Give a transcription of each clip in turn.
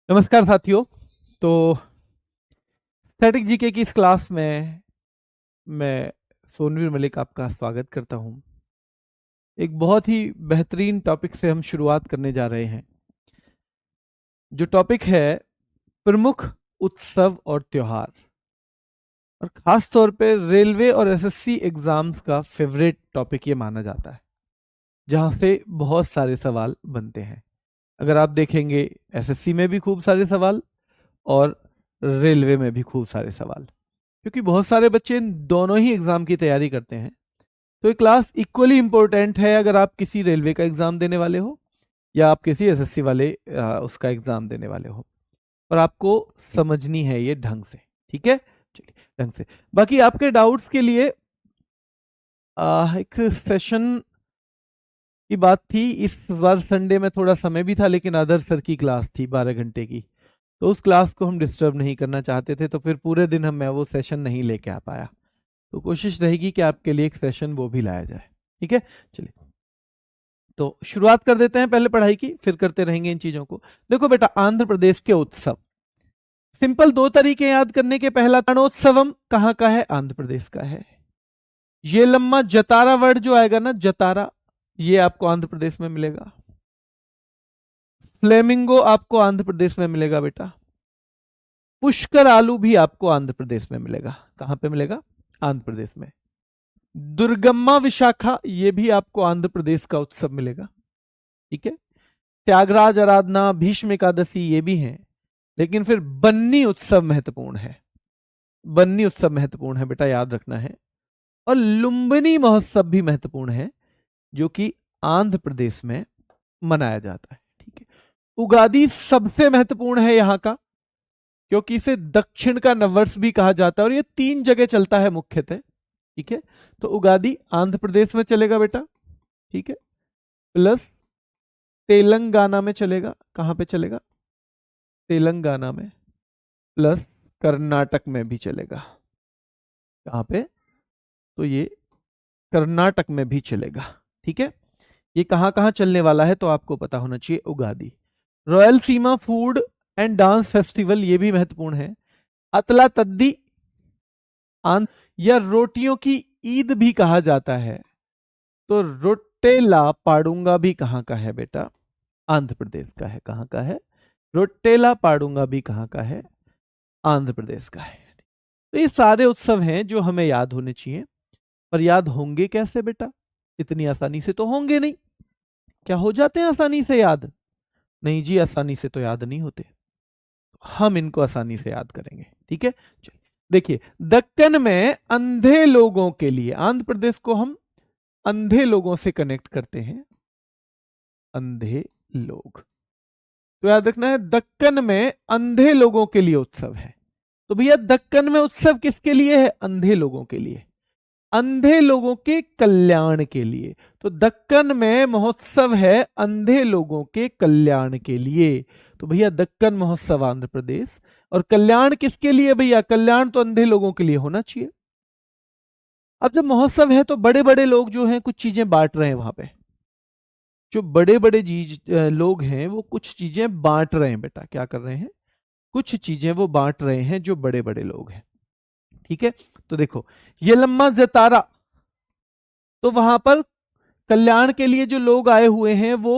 नमस्कार साथियों। तो स्टैटिक जीके की इस क्लास में मैं सोनवीर मलिक आपका स्वागत करता हूं। एक बहुत ही बेहतरीन टॉपिक से हम शुरुआत करने जा रहे हैं। जो टॉपिक है प्रमुख उत्सव और त्योहार, और खास तौर पे रेलवे और एसएससी एग्जाम्स का फेवरेट टॉपिक ये माना जाता है, जहां से बहुत सारे सवाल बनते हैं। अगर आप देखेंगे, एसएससी में भी खूब सारे सवाल और रेलवे में भी खूब सारे सवाल, क्योंकि बहुत सारे बच्चे इन दोनों ही एग्जाम की तैयारी करते हैं। तो ये क्लास इक्वली इंपॉर्टेंट है अगर आप किसी रेलवे का एग्जाम देने वाले हो या आप किसी एसएससी वाले उसका एग्जाम देने वाले हो, और आपको समझनी है ये ढंग से। ठीक है, चलिए ढंग से। बाकी आपके डाउट्स के लिए एक सेशन की बात थी। इस बार संडे में थोड़ा समय भी था, लेकिन अदर सर की क्लास थी 12 घंटे की, तो उस क्लास को हम डिस्टर्ब नहीं करना चाहते थे, तो फिर पूरे दिन मैं वो सेशन नहीं लेके आ पाया। तो कोशिश रहेगी कि आपके लिए एक सेशन वो भी लाया जाए। ठीक है, चलिए तो शुरुआत कर देते हैं पहले पढ़ाई की, फिर करते रहेंगे इन चीजों को। देखो बेटा, आंध्र प्रदेश के उत्सव सिंपल दो तरीके याद करने के। पहला, गणोत्सवम कहाँ का है? आंध्र प्रदेश का है। ये लम्मा जतारा वर्ड जो आएगा ना, जतारा, ये आपको आंध्र प्रदेश में मिलेगा। फ्लेमिंगो आपको आंध्र प्रदेश में मिलेगा बेटा। पुष्कर आलू भी आपको आंध्र प्रदेश में मिलेगा। कहां पे मिलेगा? आंध्र प्रदेश में। दुर्गम्मा विशाखा, ये भी आपको आंध्र प्रदेश का उत्सव मिलेगा। ठीक है, त्यागराज आराधना, भीष्म एकादशी, ये भी हैं। लेकिन फिर बन्नी उत्सव महत्वपूर्ण है। बन्नी उत्सव महत्वपूर्ण है बेटा, याद रखना है। और लुम्बिनी महोत्सव भी महत्वपूर्ण है, जो कि आंध्र प्रदेश में मनाया जाता है। ठीक है, उगादी सबसे महत्वपूर्ण है यहाँ का, क्योंकि इसे दक्षिण का नववर्ष भी कहा जाता है, और ये 3 जगह चलता है मुख्यतः। ठीक है, तो उगादी आंध्र प्रदेश में चलेगा बेटा। ठीक है, प्लस तेलंगाना में चलेगा। कहां पे चलेगा? तेलंगाना में। प्लस कर्नाटक में भी चलेगा। कहां पे? तो ये कर्नाटक में भी चलेगा। ठीक है, ये कहां कहां चलने वाला है तो आपको पता होना चाहिए। Ugadi, royal Seema food and dance festival, ये भी महत्वपूर्ण है। अतला तद्दी आंध्र, या रोटियों की ईद भी कहा जाता है। तो रोटेला पाडुंगा भी कहां का है बेटा? आंध्र प्रदेश का है। कहां का है? रोटेला पाडुंगा भी कहां का है? आंध्र प्रदेश का है। तो ये सारे उत्सव हैं जो हमें याद होने चाहिए। पर याद होंगे कैसे बेटा? इतनी आसानी से तो होंगे नहीं। क्या हो जाते हैं आसानी से याद? नहीं जी, आसानी से तो याद नहीं होते। हम इनको आसानी से याद करेंगे। ठीक है, चलिए देखिए, दक्कन में अंधे लोगों के लिए, आंध्र प्रदेश को हम अंधे लोगों से कनेक्ट करते हैं। अंधे लोग, तो याद रखना है, दक्कन में अंधे लोगों के लिए उत्सव है। तो भैया दक्कन में उत्सव किसके लिए है? अंधे लोगों के लिए, अंधे लोगों के कल्याण के लिए। तो दक्कन में महोत्सव है अंधे लोगों के कल्याण के लिए। तो भैया दक्कन महोत्सव आंध्र प्रदेश, और कल्याण किसके लिए भैया? कल्याण तो अंधे लोगों के लिए होना चाहिए। अब जब महोत्सव है तो बड़े बड़े लोग जो हैं कुछ चीजें बांट रहे हैं वहां पे। जो बड़े बड़े लोग हैं वो कुछ चीजें बांट रहे हैं बेटा। क्या कर रहे हैं? कुछ चीजें वो बांट रहे हैं, जो बड़े बड़े लोग हैं। ठीक है, तो देखो, ये लम्मा जतारा, तो वहां पर कल्याण के लिए जो लोग आए हुए हैं वो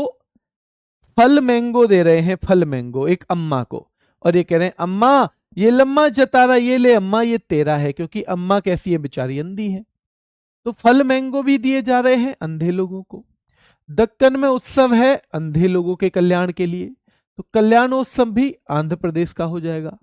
फल मैंगो दे रहे हैं। फल मैंगो एक अम्मा को, और ये कह रहे हैं अम्मा ये लम्मा जतारा ये ले अम्मा, ये तेरा है। क्योंकि अम्मा कैसी है बेचारी? अंधी है। तो फल मैंगो भी दिए जा रहे हैं अंधे लोगों को। दक्कन में उत्सव है अंधे लोगों के कल्याण के लिए, तो कल्याणोत्सव भी आंध्र प्रदेश का हो जाएगा।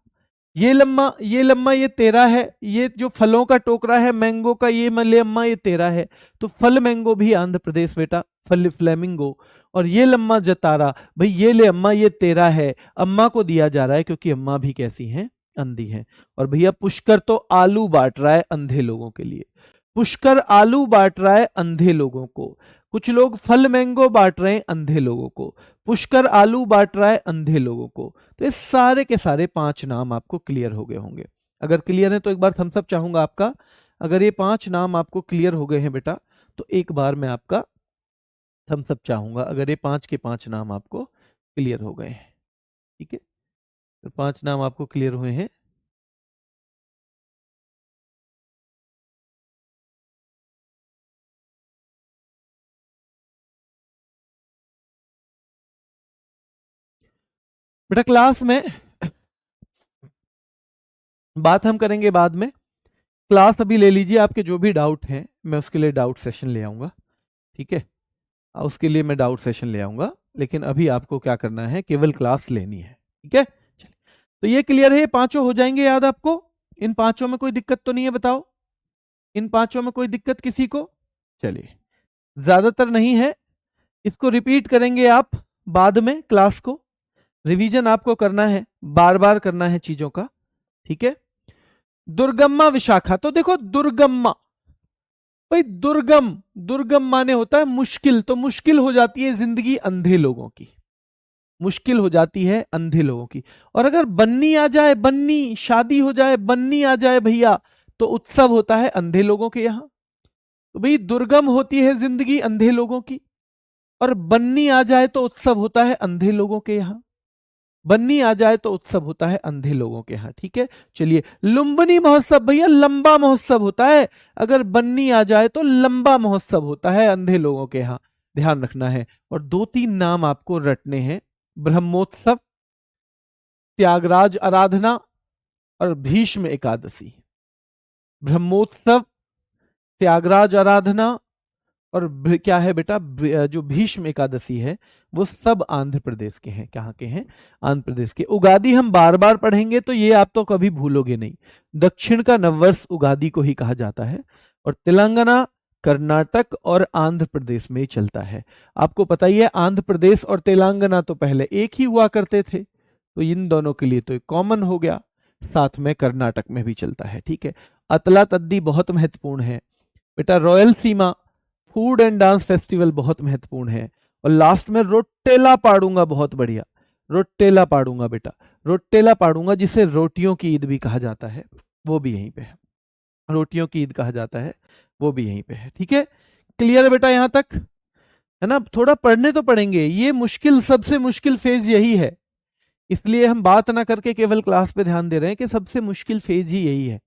ये लम्मा ये तेरा है, ये जो फलों का टोकरा है मैंगो का, ये मले अम्मा ये तेरा है। तो फल मैंगो भी आंध्र प्रदेश बेटा, फल फ्लेमिंगो। और ये लम्मा जतारा, भाई ये ले अम्मा ये तेरा है, अम्मा को दिया जा रहा है, क्योंकि अम्मा भी कैसी हैं? अंधी हैं। और भैया पुष्कर तो आलू बांट रहा है अंधे लोगों के लिए। पुष्कर आलू बांट रहा है अंधे लोगों को। कुछ लोग फल मैंगो बांट रहे हैं अंधे लोगों को। पुष्कर आलू बांट रहा है अंधे लोगों को। तो ये सारे के सारे 5 नाम आपको क्लियर हो गए होंगे। अगर क्लियर है तो एक बार थम्स अप चाहूंगा आपका। अगर ये 5 नाम आपको क्लियर हो गए हैं बेटा, तो एक बार मैं आपका थम्स अप चाहूंगा, अगर ये 5 के 5 नाम आपको क्लियर हो गए हैं। ठीक है, तो 5 नाम आपको क्लियर हुए हैं। बेटा क्लास में बात हम करेंगे बाद में, क्लास अभी ले लीजिए, आपके जो भी डाउट हैं मैं उसके लिए डाउट सेशन ले आऊंगा, ठीक है, उसके लिए मैं डाउट सेशन ले आऊंगा, लेकिन अभी आपको क्या करना है, केवल क्लास लेनी है, ठीक है। चलिए, तो ये क्लियर है, ये पांचों हो जाएंगे याद आपको, इन पांचों में कोई दिक्कत तो नहीं है, बताओ, इन पांचों में कोई दिक्कत किसी को? चलिए, ज्यादातर नहीं है, इसको रिपीट करेंगे आप बाद में, क्लास को रिवीजन आपको करना है, बार बार करना है चीजों का, ठीक है। दुर्गम्मा विशाखा, तो देखो दुर्गम्मा, भाई दुर्गम, दुर्गम माने होता है मुश्किल, तो मुश्किल हो जाती है जिंदगी अंधे लोगों की, मुश्किल हो जाती है अंधे लोगों की। और अगर बन्नी आ जाए, बन्नी शादी हो जाए, बन्नी आ जाए भैया, तो उत्सव होता है अंधे लोगों के यहां। तो भाई दुर्गम होती है जिंदगी अंधे लोगों की, और बन्नी आ जाए तो उत्सव होता है अंधे लोगों के यहां, बन्नी आ जाए तो उत्सव होता है अंधे लोगों के यहां, ठीक है। चलिए, लुम्बनी महोत्सव, भैया लंबा महोत्सव होता है, अगर बन्नी आ जाए तो लंबा महोत्सव होता है अंधे लोगों के यहां, ध्यान रखना है। और 2-3 नाम आपको रटने हैं, ब्रह्मोत्सव, त्यागराज आराधना और भीष्म एकादशी। ब्रह्मोत्सव, त्यागराज आराधना और क्या है बेटा, जो भीष्म एकादशी है, वो सब आंध्र प्रदेश के हैं। कहाँ के हैं? आंध्र प्रदेश के। उगादि हम बार बार पढ़ेंगे तो ये आप तो कभी भूलोगे नहीं, दक्षिण का नववर्ष उगादि को ही कहा जाता है, और तेलंगाना, कर्नाटक और आंध्र प्रदेश में ही चलता है। आपको पता ही है, आंध्र प्रदेश और तेलंगाना तो पहले एक ही हुआ करते थे, तो इन दोनों के लिए तो एक कॉमन हो गया, साथ में कर्नाटक में भी चलता है, ठीक है। अतला तद्दी बहुत महत्वपूर्ण है बेटा, royal Seema, food and dance festival बहुत महत्वपूर्ण है, और लास्ट में रोटेला पाड़ूंगा, बहुत बढ़िया, रोटेला पाड़ूंगा बेटा, रोटेला पाड़ूंगा, जिसे रोटियों की ईद भी कहा जाता है, वो भी यहीं पे है, रोटियों की ईद कहा जाता है, वो भी यहीं पे है, ठीक है। क्लियर है बेटा यहां तक, है ना? थोड़ा पढ़ने तो पढ़ेंगे, ये मुश्किल, सबसे मुश्किल फेज यही है, इसलिए हम बात ना करके केवल क्लास पे ध्यान दे रहे हैं कि सबसे मुश्किल फेज ही यही है,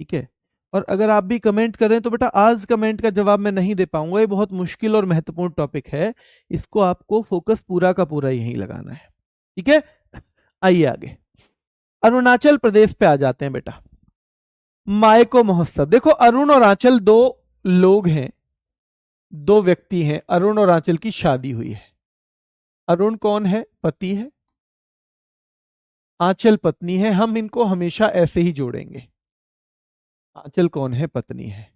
ठीक है। और अगर आप भी कमेंट करें तो बेटा आज कमेंट का जवाब मैं नहीं दे पाऊंगा, ये बहुत मुश्किल और महत्वपूर्ण टॉपिक है, इसको आपको फोकस पूरा का पूरा यहीं लगाना है, ठीक है। आइए आगे, अरुणाचल प्रदेश पे आ जाते हैं बेटा। मायको महोत्सव, देखो अरुण और आंचल दो लोग हैं, दो व्यक्ति हैं, अरुण और आंचल की शादी हुई है। अरुण कौन है? पति है, आंचल पत्नी है, हम इनको हमेशा ऐसे ही जोड़ेंगे, आंचल कौन है? पत्नी है।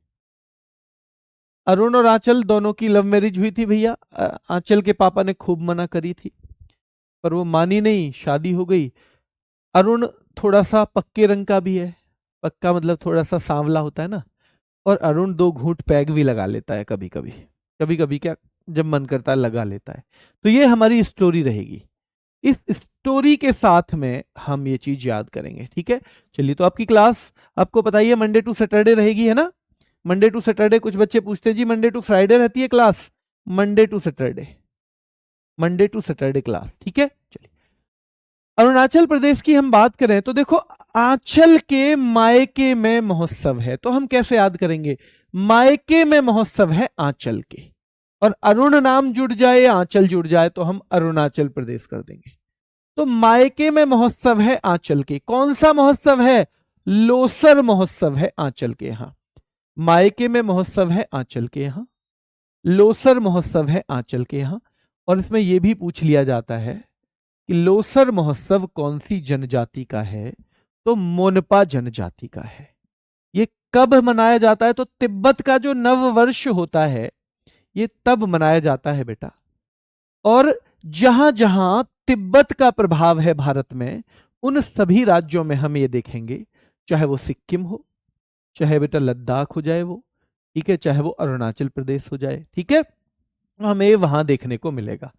अरुण और आंचल दोनों की लव मैरिज हुई थी भैया, आंचल के पापा ने खूब मना करी थी, पर वो मानी नहीं, शादी हो गई। अरुण थोड़ा सा पक्के रंग का भी है, पक्का मतलब थोड़ा सा सांवला होता है ना, और अरुण 2 घूंट पैग भी लगा लेता है कभी कभी, कभी कभी क्या, जब मन करता है लगा लेता है। तो ये हमारी स्टोरी रहेगी, इस स्टोरी के साथ में हम ये चीज याद करेंगे, ठीक है। चलिए, तो आपकी क्लास आपको पता ही है मंडे टू सैटरडे रहेगी, है ना? मंडे टू सैटरडे, कुछ बच्चे पूछते हैं जी मंडे टू फ्राइडे रहती है class, Monday to Saturday, Monday to Saturday class, ठीक है। चलिए, अरुणाचल प्रदेश की हम बात करें तो देखो, आंचल के मायके में महोत्सव है, तो हम कैसे याद करेंगे? मायके में महोत्सव है आंचल के, और अरुण नाम जुड़ जाए, आंचल जुड़ जाए, तो हम अरुणाचल प्रदेश कर देंगे। तो मायके में महोत्सव है आंचल के, कौन सा महोत्सव है? लोसर महोत्सव है आंचल के यहां, मायके में महोत्सव है आंचल के यहां, लोसर महोत्सव है आंचल के यहां। और इसमें यह भी पूछ लिया जाता है कि लोसर महोत्सव कौन सी जनजाति का है? तो मोनपा जनजाति का है। ये कब मनाया जाता है? तो तिब्बत का जो नव वर्ष होता है, ये तब मनाया जाता है बेटा। और जहां जहां तिब्बत का प्रभाव है भारत में, उन सभी राज्यों में हम ये देखेंगे, चाहे वो सिक्किम हो, चाहे बेटा लद्दाख हो जाए वो, ठीक है, चाहे वो अरुणाचल प्रदेश हो जाए, ठीक है, हमें वहां देखने को मिलेगा।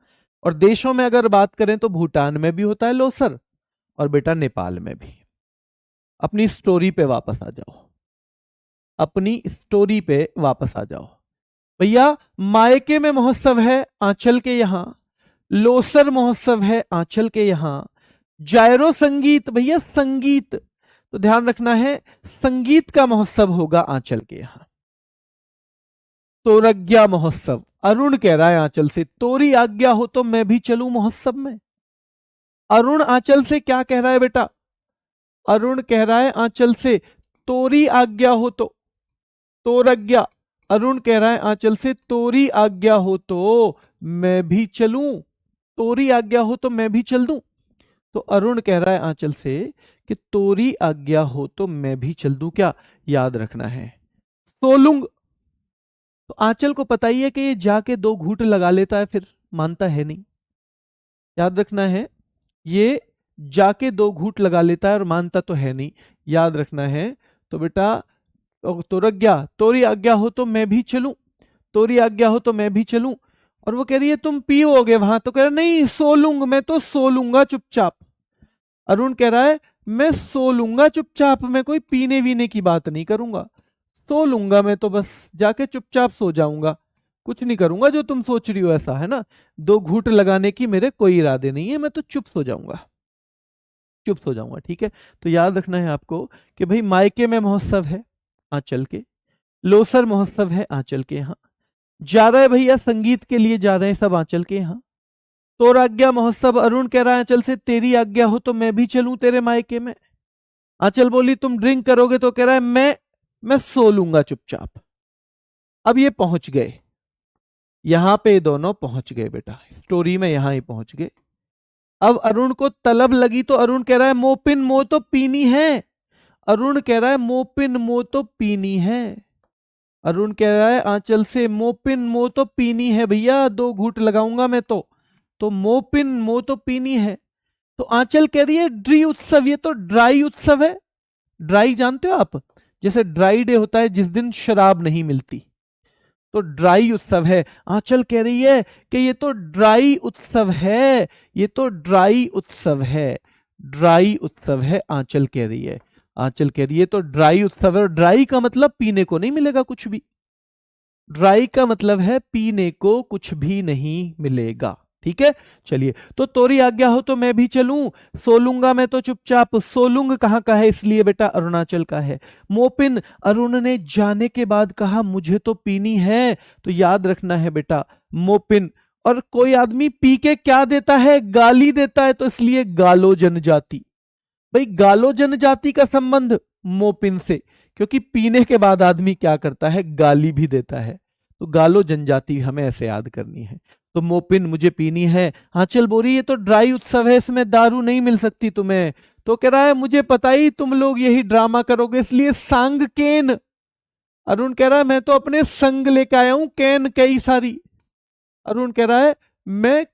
और देशों में अगर बात करें तो भूटान में भी होता है लोसर, और बेटा नेपाल में भी। अपनी स्टोरी पे वापस आ जाओ, अपनी स्टोरी पे वापस आ जाओ भैया। मायके में महोत्सव है आंचल के यहां, लोसर महोत्सव है आंचल के यहां, जायरो संगीत, भैया संगीत, तो ध्यान रखना है संगीत का महोत्सव होगा आंचल के यहां। तोरज्ञा महोत्सव, अरुण कह रहा है आंचल से तोरी आज्ञा हो तो मैं भी चलूं महोत्सव में। अरुण आंचल से क्या कह रहा है बेटा? अरुण कह रहा है आंचल से तोरी आज्ञा हो तो, तोरज्ञा, अरुण कह रहा है आंचल से तोरी आज्ञा हो तो मैं भी चलूं, तोरी आज्ञा हो तो मैं भी चल दूं। तो अरुण कह रहा है आंचल से कि तोरी आज्ञा हो तो मैं भी चल दूं, क्या याद रखना है? सोलुंग, तो आंचल को पता ही है कि ये जाके 2 घूंट लगा लेता है, फिर मानता है नहीं। याद रखना है, ये जाके 2 घूंट लगा लेता है और मानता तो है नहीं, याद रखना है। तो बेटा तोरज्ञा, तोरी आज्ञा हो तो मैं भी चलूं, तोरी आज्ञा हो तो मैं भी चलूं। और वो कह रही है तुम पियोगे वहां, तो कह रहा नहीं सो लूंगा, मैं तो सो लूंगा चुपचाप। अरुण कह रहा है मैं सो लूंगा चुपचाप, मैं कोई पीने वीने की बात नहीं करूंगा, सो लूंगा मैं तो, बस जाके चुपचाप सो जाऊंगा, कुछ नहीं करूंगा जो तुम सोच रही हो ऐसा, है ना। 2 घूंट लगाने की मेरे कोई इरादे नहीं है, मैं तो चुप सो जाऊंगा, चुप सो जाऊंगा, ठीक है। तो याद रखना है आपको कि भाई मायके में महोत्सव है आंचल के, लोसर महोत्सव है आंचल के यहाँ, जा रहे भैया संगीत के लिए जा रहे हैं सब आंचल के यहाँ। तोराज्ञा महोत्सव, अरुण कह रहा है आंचल से तेरी आज्ञा हो तो मैं भी चलूं तेरे मायके में। आंचल बोली तुम ड्रिंक करोगे, तो कह रहा है मैं सो लूंगा चुपचाप। अब ये पहुंच गए, यहां पे दोनों पहुंच गए बेटा, स्टोरी में यहां ही पहुंच गए। अब अरुण को तलब लगी, तो अरुण कह रहा है मोपिन मो तो पीनी है, अरुण कह रहा है मोपिन मो तो पीनी है, अरुण कह रहा है आंचल से मोपिन मो तो पीनी है भैया, 2 घूंट लगाऊंगा मैं तो मोपिन मो तो पीनी है। तो आंचल कह रही है ड्री उत्सव, ये तो ड्राई उत्सव है। ड्राई जानते हो आप, जैसे ड्राई डे होता है जिस दिन शराब नहीं मिलती, तो ड्राई उत्सव है। आंचल कह रही है कि ये तो ड्राई उत्सव है, ये तो ड्राई उत्सव है, ड्राई उत्सव है, आंचल कह रही है। आंचल कह रही है तो ड्राई उत्सव है, और ड्राई का मतलब पीने को नहीं मिलेगा कुछ भी, ड्राई का मतलब है पीने को कुछ भी नहीं मिलेगा, ठीक है। चलिए, तो तोरी आज्ञा हो तो मैं भी चलूं, सोलूंगा मैं तो चुपचाप। सोलुंग कहां का है? इसलिए बेटा अरुणाचल का है। मोपिन, अरुण ने जाने के बाद कहा मुझे तो पीनी है, तो याद रखना है बेटा मोपिन। और कोई आदमी पी के क्या देता है? गाली देता है, तो इसलिए गालो जनजाति। भाई गालो जनजाति का संबंध मोपिन से, क्योंकि पीने के बाद आदमी क्या करता है? गाली भी देता है, तो गालो जनजाति हमें ऐसे याद करनी है। तो मोपिन मुझे पीनी है। आंचल बोरी ये तो ड्राई उत्सव है, इसमें दारू नहीं मिल सकती तुम्हें। तो कह रहा है मुझे पता ही तुम लोग यही ड्रामा करोगे, इसलिए सांग केन। अरुण कह रहा है मैं तो अपने संग लेके आया हूं, कैन कई सारी। अरुण कह रहा है मैं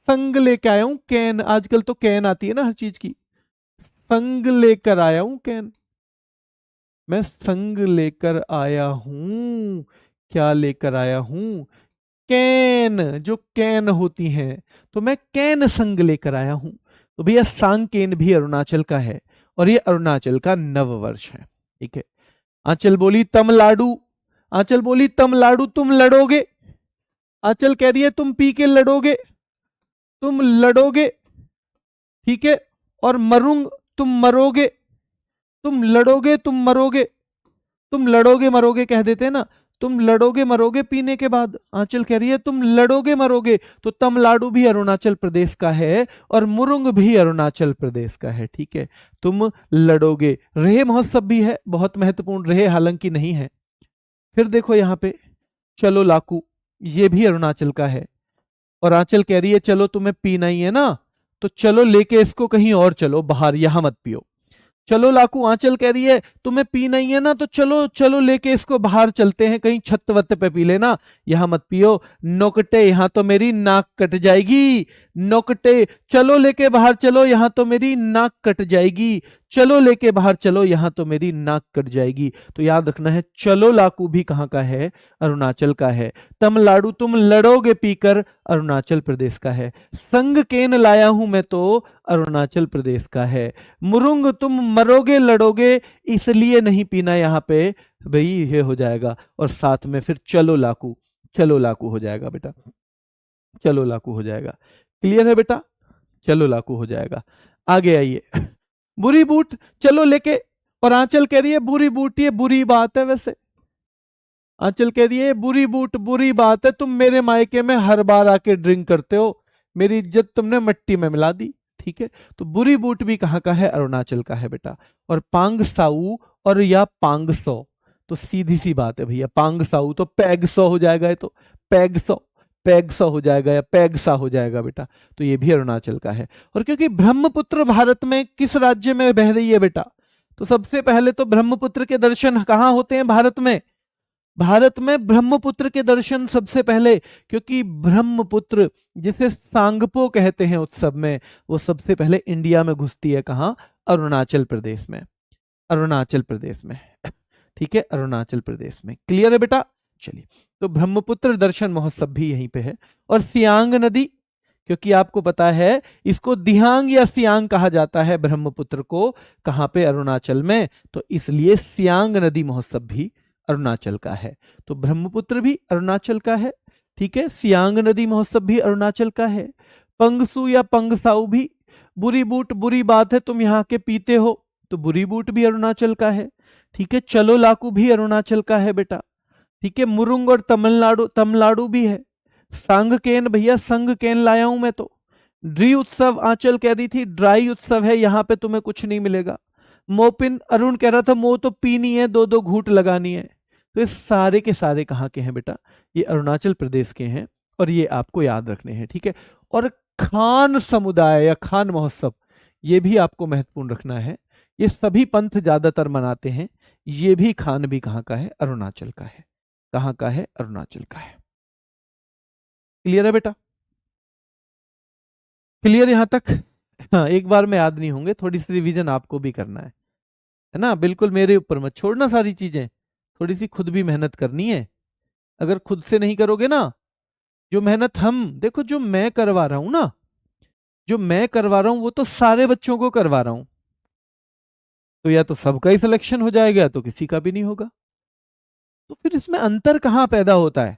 संग लेके आया हूं कैन, आजकल तो कैन आती है ना हर चीज की, संग लेकर आया हूं कैन, मैं संग लेकर आया हूं। क्या लेकर आया हूं? कैन, जो कैन होती हैं, तो मैं कैन संग लेकर आया हूं। तो भैया सांगकेन भी अरुणाचल का है, और ये अरुणाचल का नववर्ष है, ठीक है। आंचल बोली तमलाडू, आंचल बोली तमलाडू तुम लड़ोगे। आंचल कह रही है तुम पी के लड़ोगे, तुम लड़ोगे, ठीक है। और मरूंग, तुम मरोगे, तुम लड़ोगे तुम मरोगे, तुम लड़ोगे मरोगे कह देते हैं ना, तुम लड़ोगे मरोगे पीने के बाद। आंचल कह रही है तुम लड़ोगे मरोगे। तो तमलाडू भी अरुणाचल प्रदेश का है, और मुरुंग भी अरुणाचल प्रदेश का है, ठीक है। तुम लड़ोगे। रेह महोत्सव भी है, बहुत महत्वपूर्ण, रेह हालांकि नहीं है। फिर देखो यहाँ पे चलो लाकू, ये भी अरुणाचल का है, और आंचल कह रही है चलो तुम्हें पीना ही है ना, तो चलो लेके इसको कहीं और चलो, बाहर, यहां मत पियो। चलो लाकू, आंचल कह रही है तुम्हें पी नहीं है ना, तो चलो चलो लेके इसको बाहर चलते हैं, कहीं छत वत पे पी लेना, यहां मत पियो। नोकटे, यहां तो मेरी नाक कट जाएगी। नोकटे, चलो लेके बाहर चलो, यहां तो मेरी नाक कट जाएगी। चलो लेके बाहर चलो, यहां तो मेरी नाक कट जाएगी। तो याद रखना है चलो लाकू भी कहां का है? अरुणाचल का है। तमलाडू तुम लड़ोगे पीकर, अरुणाचल प्रदेश का है। संग केन लाया हूं मैं तो अरुणाचल प्रदेश का है। मुरुंग तुम मरोगे लड़ोगे, इसलिए नहीं पीना यहां पे, भाई ये हो जाएगा। और साथ में फिर चलो लाकू, चलो लाकू हो जाएगा बेटा, चलो लाकू हो जाएगा। क्लियर है बेटा? चलो लाकू हो जाएगा। आगे आइए। बुरी बूट चलो लेके, और आंचल कह रही है बुरी बूट ये बुरी बात है। वैसे आंचल कह रही है बुरी बूट बुरी बात है, तुम मेरे मायके में हर बार आके ड्रिंक करते हो, मेरी इज्जत तुमने मिट्टी में मिला दी। ठीक है, तो बुरी बूट भी कहाँ का है? अरुणाचल का है बेटा। और पांग साऊ और या पांग सौ, तो सीधी सी बात है भैया, पांग साऊ तो पैग सौ हो जाएगा, ये तो पैग सौ, पैग सा हो जाएगा या पैग सा हो जाएगा बेटा, तो ये भी अरुणाचल का है। और क्योंकि ब्रह्मपुत्र भारत में किस राज्य में बह रही है बेटा, तो सबसे पहले तो ब्रह्मपुत्र के दर्शन कहाँ होते हैं भारत में? भारत में ब्रह्मपुत्र के दर्शन सबसे पहले, क्योंकि ब्रह्मपुत्र जिसे सांगपो कहते हैं उत्सव में, वो सबसे पहले इंडिया में घुसती है। कहाँ? अरुणाचल प्रदेश में, अरुणाचल प्रदेश में। ठीक है, अरुणाचल प्रदेश में। क्लियर है बेटा? चलिए, तो ब्रह्मपुत्र दर्शन महोत्सव भी यहीं पे है। और सियांग नदी, क्योंकि आपको पता है इसको दिहांग या सियांग कहा जाता है ब्रह्मपुत्र को, कहां पे? अरुणाचल में, तो इसलिए सियांग नदी महोत्सव भी अरुणाचल का है। तो ब्रह्मपुत्र भी अरुणाचल का है। ठीक है, सियांग नदी महोत्सव भी अरुणाचल का है। पंगसू या पंगसाऊ भी, बुरी बूट बुरी बात है तुम यहाँ के पीते हो, तो बुरी बूट भी अरुणाचल का है। ठीक है, चलो लाकू भी अरुणाचल का है बेटा। ठीक है, मुरुंग और तमिलनाडु, तमिलनाडु भी है। सांगकेन भैया, संगकेन लाया हूं मैं तो। ड्री उत्सव आंचल कह रही थी ड्राई उत्सव है, यहां पे तुम्हें कुछ नहीं मिलेगा। मोपिन अरुण कह रहा था मो तो पीनी है, दो दो घूंट लगानी है। तो ये सारे के सारे कहाँ के हैं बेटा? ये अरुणाचल प्रदेश के हैं, और ये आपको याद रखने हैं। ठीक है, और खान समुदाय या खान महोत्सव, ये भी आपको महत्वपूर्ण रखना है। ये सभी पंथ ज्यादातर मनाते हैं, ये भी खान भी कहाँ का है? अरुणाचल का है। कहाँ का है? अरुणाचल का है। क्लियर है बेटा? क्लियर यहां तक? हाँ, एक बार में याद नहीं होंगे, थोड़ी सी रिवीजन आपको भी करना है ना? बिल्कुल मेरे ऊपर मत छोड़ना सारी चीजें, थोड़ी सी खुद भी मेहनत करनी है। अगर खुद से नहीं करोगे ना, जो मेहनत हम देखो, जो मैं करवा रहा हूं ना, जो मैं करवा रहा हूं वो तो सारे बच्चों को करवा रहा हूं, तो या तो सबका ही सिलेक्शन हो जाएगा, तो किसी का भी नहीं होगा। तो फिर इसमें अंतर कहां पैदा होता है?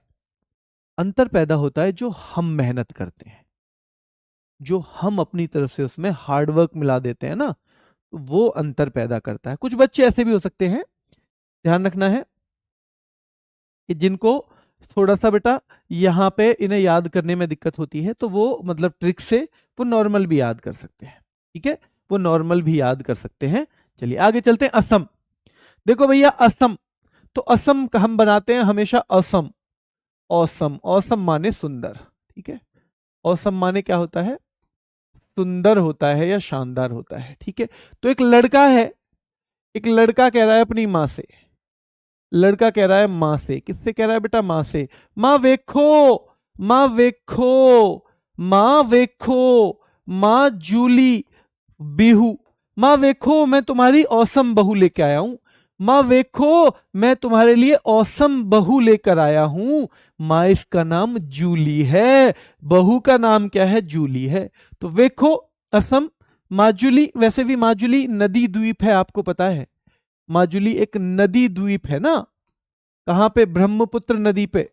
अंतर पैदा होता है जो हम मेहनत करते हैं, जो हम अपनी तरफ से उसमें हार्डवर्क मिला देते हैं ना, तो वो अंतर पैदा करता है। कुछ बच्चे ऐसे भी हो सकते हैं, ध्यान रखना है, कि जिनको थोड़ा सा बेटा यहाँ पे इन्हें याद करने में दिक्कत होती है, तो वो मतलब ट्रिक से वो नॉर्मल भी याद कर सकते हैं। ठीक है, वो नॉर्मल भी याद कर सकते हैं। चलिए आगे चलते हैं। असम, देखो भैया असम, तो असम हम बनाते हैं हमेशा असम। औसम, औसम माने सुंदर। ठीक है, औसम माने क्या होता है? सुंदर होता है या शानदार होता है। ठीक है, तो एक लड़का है, एक लड़का कह रहा है अपनी माँ से, लड़का कह रहा है माँ से, किससे कह रहा है बेटा? माँ से। माँ वेखो, माँ वेखो, माँ वेखो, माँ जूली बिहू, माँ वेखो मैं तुम्हारी औसम बहू लेके आया हूं, माँ वेखो मैं तुम्हारे लिए औसम बहू लेकर आया हूं। माँ इसका नाम जूली है, बहू का नाम क्या है? जूली है। तो वेखो असम, माजुली, वैसे भी माजुली नदी द्वीप है, आपको पता है माजुली एक नदी द्वीप है ना, कहां पे? ब्रह्मपुत्र नदी पे।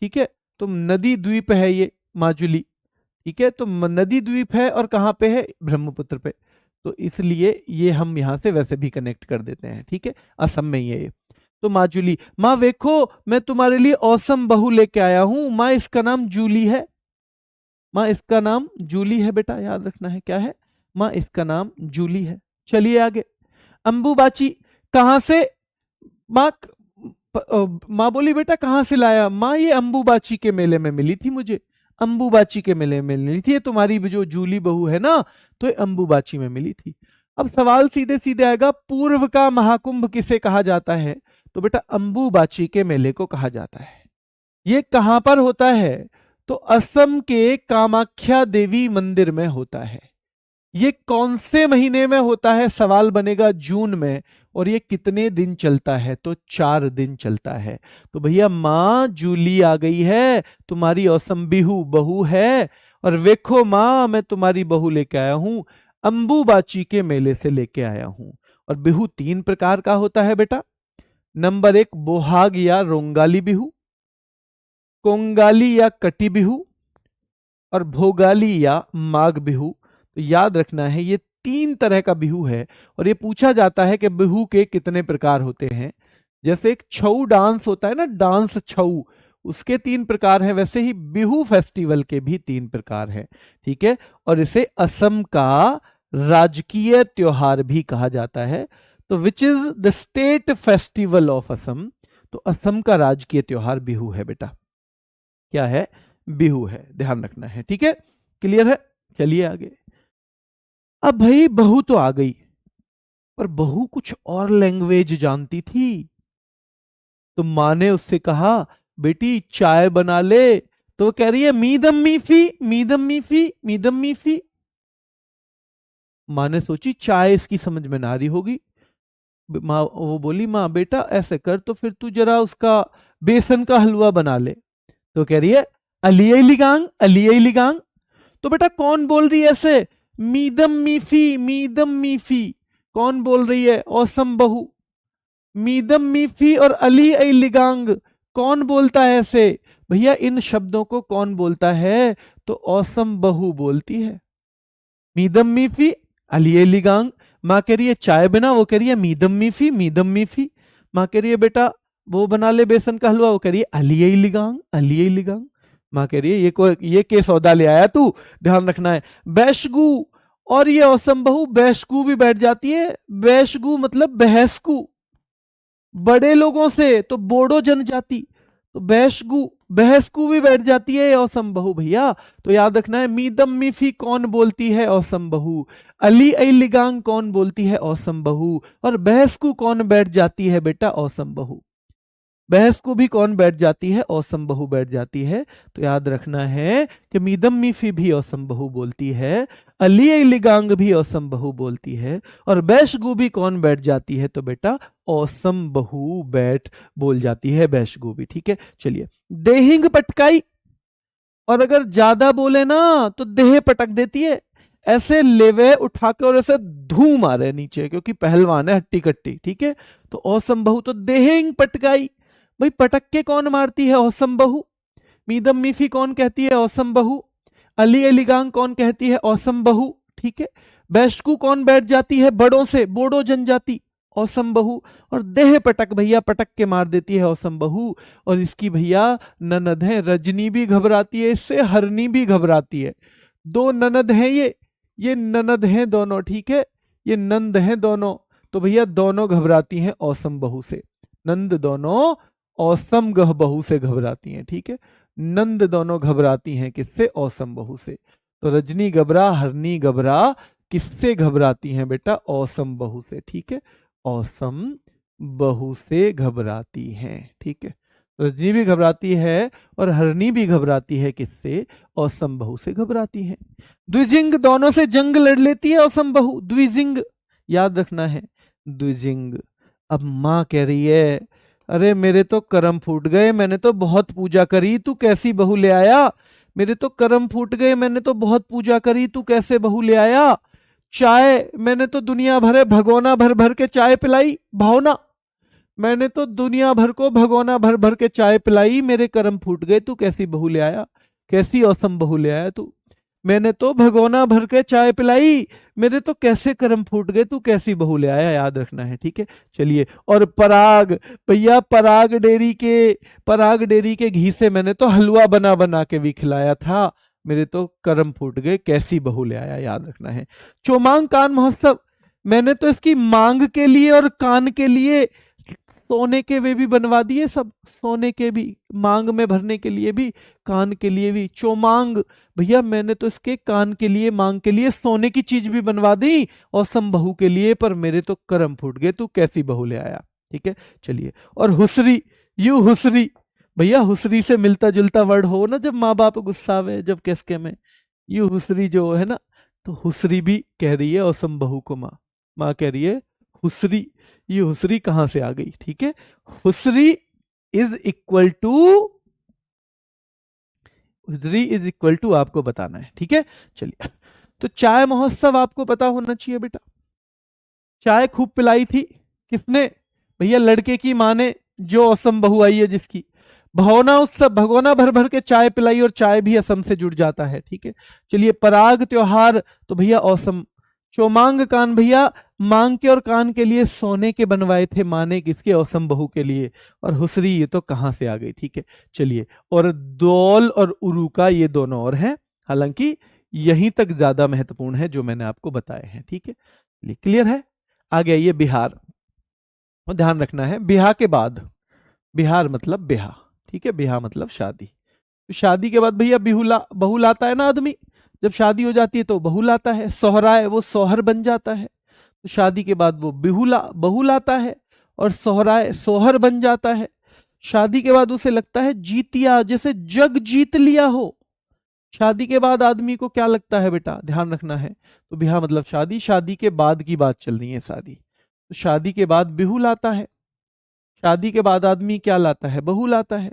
ठीक है, तो नदी द्वीप है ये माजुली। ठीक है, तो नदी द्वीप है और कहां पे है? ब्रह्मपुत्र पे, तो इसलिए ये हम यहां से वैसे भी कनेक्ट कर देते हैं। ठीक है, असम में ही है ये। तो माजुली, माँ वेखो मैं तुम्हारे लिए औसम बहू लेके आया हूं, माँ इसका नाम जूली है, माँ इसका नाम जूली है बेटा, याद रखना है क्या है? माँ इसका नाम जूली है। चलिए आगे। अंबुबाची, कहां से? माँ माँ बोली बेटा कहां से लाया? माँ ये अंबुबाची के मेले में मिली थी मुझे, अंबुबाची के मेले में मिली थी, ये तुम्हारी जो जूली बहू है ना, तो ये अंबुबाची में मिली थी। अब सवाल सीधे सीधे आएगा, पूर्व का महाकुंभ किसे कहा जाता है? तो बेटा अंबुबाची के मेले को कहा जाता है। ये कहां पर होता है? तो असम के कामाख्या देवी मंदिर में होता है। ये कौन से महीने में होता है? सवाल बनेगा जून में। और ये कितने दिन चलता है? तो 4 दिन चलता है। तो भैया माँ जूली आ गई है, तुम्हारी औसम बिहू बहू है, और वेखो माँ मैं तुम्हारी बहू लेके आया हूं, अंबुबाची के मेले से लेके आया हूं। और बिहू 3 प्रकार का होता है बेटा। नंबर 1 बोहाग या रोंगाली बिहू, कोंगाली या कटी बिहू, और भोगाली या माघ बिहू। तो याद रखना है ये 3 तरह का बिहू है और ये पूछा जाता है कि बिहू के कितने प्रकार होते हैं। जैसे एक छऊ डांस होता है ना, डांस छऊ, उसके 3 प्रकार हैं, वैसे ही बिहू फेस्टिवल के भी 3 प्रकार हैं। ठीक है, और इसे असम का राजकीय त्योहार भी कहा जाता है। तो which is the state festival of Assam? तो असम का राजकीय त्योहार बिहू है बेटा। क्या है? बिहू है, ध्यान रखना है। ठीक है, क्लियर है? चलिए आगे। अब भाई बहू तो आ गई, पर बहू कुछ और लैंग्वेज जानती थी। तो माँ ने उससे कहा, बेटी चाय बना ले। तो वो कह रही है मीदम मीफी, मीदम मीफी, मीदम मीफी। माँ ने सोची चाय इसकी समझ में ना आ रही होगी। माँ वो बोली, माँ बेटा ऐसे कर, तो फिर तू जरा उसका बेसन का हलवा बना ले। तो कह रही है अलिये लिगांग, अलिये लिगांग। तो बेटा कौन बोल रही है ऐसे? मीदम मीफी, मीदम मीफी। कौन बोल रही है? औसम बहू। मीदम मीफी और अली आई लिगांग कौन बोलता है ऐसे? भैया इन शब्दों को कौन बोलता है? तो औसम बहू बोलती है। मीदम मीफी, अली आई लिगांग। माँ कह रही है चाय बना, वो कह रही है मीदम मीफी, मीदम मीफी। माँ कह रही है बेटा वो बना ले बेसन का हलवा, वो कह रही है अली आई लिगांग, अली आई लिगांग। माँ कह रही है ये के सौदा ले आया तू, ध्यान रखना है। बैशगु, और ये औसम बहू बैशगु भी बैठ जाती है। बैशगु मतलब बहसकू, बड़े लोगों से, तो बोडो जनजाति, तो बैशगु, बहसकू भी बैठ जाती है औसम बहू भैया। तो याद रखना है मीदम मीफी कौन बोलती है? औसम बहू। अली आई लिगांग कौन बोलती है? औसम बहू। और बहसकू कौन बैठ जाती है बेटा? औसम बहू। बहस को भी कौन बैठ जाती है? औसम बहू बैठ जाती है। तो याद रखना है कि मीदम मीफी भी औसम बहू बोलती है, अली आई लिगांग भी औसम बहू बोलती है, और बैशगु भी कौन बैठ जाती है? तो बेटा औसम बहू बैठ बोल जाती है, बैशगु भी। ठीक है, चलिए। देहिंग पटकाई, और अगर ज्यादा बोले ना तो देह पटक देती है। ऐसे लेवे उठा के और ऐसे धू मारे नीचे, क्योंकि पहलवान है हट्टी कट्टी। ठीक है, तो औसम बहू तो देहिंग पटकाई। भाई पटक के कौन मारती है? औसम बहू। मीदम मीफी कौन कहती है? औसम बहू। अली एलिगांग कौन कहती है? औसम बहू। ठीक है, बैशकू कौन बैठ जाती है बड़ों से? बोडो जनजाति, औसम बहू। और देह पटक भैया पटक के मार देती है औसम बहू। और इसकी भैया ननद है, रजनी भी घबराती है इससे, हरनी भी घबराती है। 2 ननद हैं ये ननद हैं दोनों। ठीक है, ये नंद हैं दोनों। तो भैया दोनों घबराती हैं औसम बहू से। नंद दोनों औसम गह बहू से घबराती हैं। ठीक है, नंद दोनों घबराती हैं किससे? औसम बहू से। तो रजनी घबरा, हरनी घबरा, किससे घबराती हैं बेटा? औसम बहू से। ठीक है, औसम बहू से घबराती हैं। ठीक है, रजनी भी घबराती है और हरनी भी घबराती है किससे? औसम बहू से घबराती हैं। द्विजिंग, दोनों से जंग लड़ लेती है औसम बहू। द्विजिंग, याद रखना है, द्विजिंग। अब माँ कह रही है अरे मेरे तो कर्म फूट गए, मैंने तो बहुत पूजा करी, तू कैसी बहू ले आया? मेरे तो कर्म फूट गए, मैंने तो बहुत पूजा करी, तू कैसे बहू ले आया? चाय, मैंने तो दुनिया भरे भगोना भर भर के चाय पिलाई। भावना, मैंने तो दुनिया भर को भगोना भर भर के चाय पिलाई, मेरे कर्म फूट गए, तू कैसी बहू ले आया? कैसी औसम बहू ले आया तू? मैंने तो भगोना भर के चाय पिलाई, मेरे तो कैसे कर्म फूट गए, तू कैसी बहू ले आया? याद रखना है। ठीक है, चलिए। और पराग, भैया पराग डेरी के घी से मैंने तो हलवा बना बना के भी खिलाया था, मेरे तो कर्म फूट गए, कैसी बहू ले आया? याद रखना है। चोमांग कान महोत्सव, मैंने तो इसकी मांग के लिए और कान के लिए सोने के वे भी बनवा दिए सब, सोने के भी, मांग में भरने के लिए भी, कान के लिए भी। चोमांग, भैया मैंने तो इसके कान के लिए, मांग के लिए सोने की चीज भी बनवा दी औसम बहू के लिए, पर मेरे तो कर्म फूट गए, तू कैसी बहू ले आया? ठीक है, चलिए। और हुसरी, यू हुसरी, भैया हुसरी से मिलता जुलता वर्ड हो ना, जब माँ बाप गुस्सावे, जब किसके में, यू हुसरी जो है ना, तो हुसरी भी कह रही है औसम बहू को माँ। माँ कह रही है हुसरी। ये हुसरी कहां से आ गई? ठीक है, हुसरी इज इक्वल टू आपको बताना है। ठीक है, चलिए। तो चाय महोत्सव आपको पता होना चाहिए बेटा। चाय खूब पिलाई थी किसने? भैया लड़के की माँ ने, जो असम बहू आई है जिसकी। भगोना उत्सव, भगोना भर भर के चाय पिलाई, और चाय भी असम से जुड़ जाता है। ठीक है, चलिए। पराग त्योहार, तो भैया औसम चोमांग कान भैया मांग के और कान के लिए सोने के बनवाए थे माँ ने किसके, औसम बहू के लिए। और हुसरी ये तो कहां से आ गई, ठीक है चलिए। और दौल और उरुका ये दोनों और हैं, हालांकि यहीं तक ज्यादा महत्वपूर्ण है जो मैंने आपको बताए हैं, ठीक है क्लियर है। आगे आइए बिहार, और ध्यान रखना है बिहार के बाद, बिहार मतलब बिहा, ठीक है बिहा मतलब शादी। तो शादी के बाद भैया बहू लाता है ना आदमी, जब शादी हो जाती है तो बहू लाता है, सोहराए वो सोहर बन जाता है, तो शादी के बाद वो बहू लाता है और सोहराए सोहर बन जाता है। शादी के बाद उसे लगता है जीतिया, जैसे जग जीत लिया हो। शादी के बाद आदमी को क्या लगता है बेटा, ध्यान रखना है। तो बिहा मतलब शादी, शादी के बाद की बात चल रही है शादी, तो शादी के बाद बिहू लाता है। शादी के बाद आदमी क्या लाता है, बहू लाता है।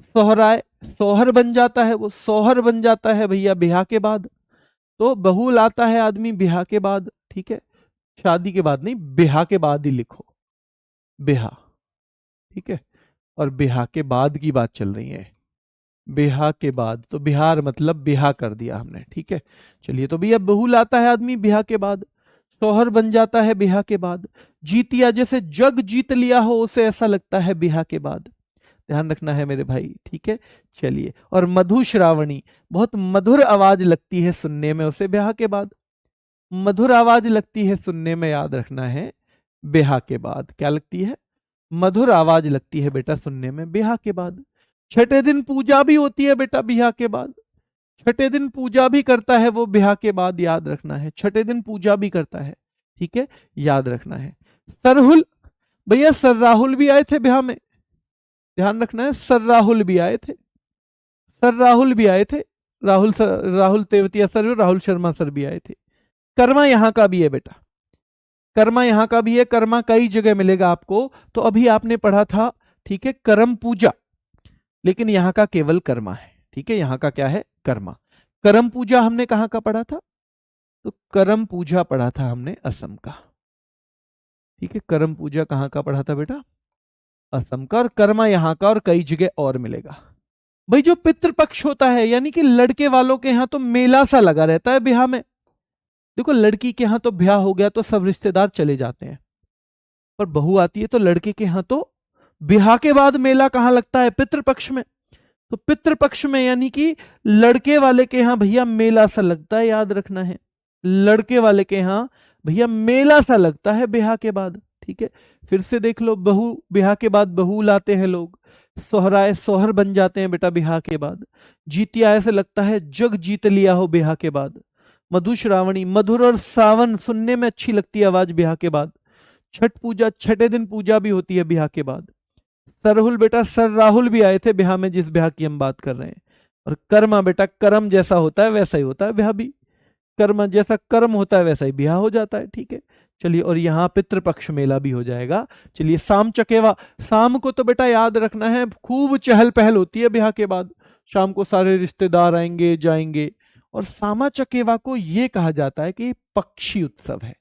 सोहराए सोहर बन जाता है, वो सोहर बन जाता है भैया बिहा के बाद। तो बहू लाता है आदमी बिहा के बाद, ठीक है शादी के बाद नहीं, बिहा के बाद ही लिखो, बिहा, ठीक है। और बिहा के बाद की बात चल रही है, बिहा के बाद, तो बिहार मतलब बिहा कर दिया हमने, ठीक है चलिए। तो भैया बहू लाता है आदमी बिहा के बाद, सोहर बन जाता है बिहा के बाद। जीतिया जैसे जग जीत लिया हो उसे ऐसा लगता है बिहा के बाद, ध्यान रखना है मेरे भाई, ठीक है चलिए। और मधु श्रावणी, बहुत मधुर आवाज लगती है सुनने में उसे ब्याह के बाद, मधुर आवाज लगती है सुनने में, याद रखना है ब्याह के बाद क्या लगती है, मधुर आवाज लगती है बेटा सुनने में ब्याह के बाद। छठे दिन पूजा भी होती है बेटा ब्याह के बाद, छठे दिन पूजा भी करता है वो ब्याह के बाद, याद रखना है छठे दिन पूजा भी करता है, ठीक है याद रखना है। सरहुल, भैया सर राहुल भी आए थे ब्याह में, ध्यान रखना है सर राहुल भी आए थे, सर राहुल भी आए थे, राहुल तेवतिया सर, राहुल शर्मा सर भी आए थे। कर्मा यहाँ का भी है बेटा, कर्मा यहाँ का भी है, कर्मा कई जगह मिलेगा आपको। तो अभी आपने पढ़ा था, ठीक है करम पूजा, लेकिन यहाँ का केवल कर्मा है, ठीक है यहाँ का क्या है कर्मा। करम पूजा हमने कहाँ का पढ़ा था, तो करम पूजा पढ़ा था हमने असम का, ठीक है करम पूजा कहाँ का पढ़ा था बेटा, असम का। और कर्मा यहाँ का और कई जगह और मिलेगा। भाई जो पितृपक्ष होता है, यानी कि लड़के वालों के यहाँ तो मेला सा लगा रहता है ब्याह में। देखो लड़की के यहाँ तो ब्याह हो गया तो सब रिश्तेदार चले जाते हैं, पर बहू आती है तो लड़के के यहाँ तो ब्याह के बाद मेला कहाँ लगता है, पितृपक्ष में। तो पितृपक्ष में यानी कि लड़के वाले के यहाँ भैया मेला सा लगता है, याद रखना है लड़के वाले के यहाँ भैया मेला सा लगता है ब्याह के बाद, ठीक है। फिर से देख लो, बहू ब्याह के बाद बहू लाते हैं लोग, सोहराए सोहर बन जाते हैं बेटा ब्याह के बाद। जीतिया ऐसे लगता है जग जीत लिया हो ब्याह के बाद। मधु श्रावणी, मधुर और सावन सुनने में अच्छी लगती है आवाज ब्याह के बाद। छठ पूजा, छठे दिन पूजा भी होती है ब्याह के बाद। सरहुल बेटा सर राहुल भी आए थे ब्याह में, जिस ब्याह की हम बात कर रहे हैं। और कर्मा बेटा कर्म जैसा होता है वैसा ही होता है ब्याह भी, कर्म जैसा कर्म होता है वैसा ही ब्याह हो जाता है, ठीक है चलिए। और यहाँ पितृपक्ष मेला भी हो जाएगा। चलिए शाम चकेवा, शाम को तो बेटा याद रखना है खूब चहल पहल होती है ब्याह के बाद, शाम को सारे रिश्तेदार आएंगे जाएंगे। और सामा चकेवा को यह कहा जाता है कि पक्षी उत्सव है।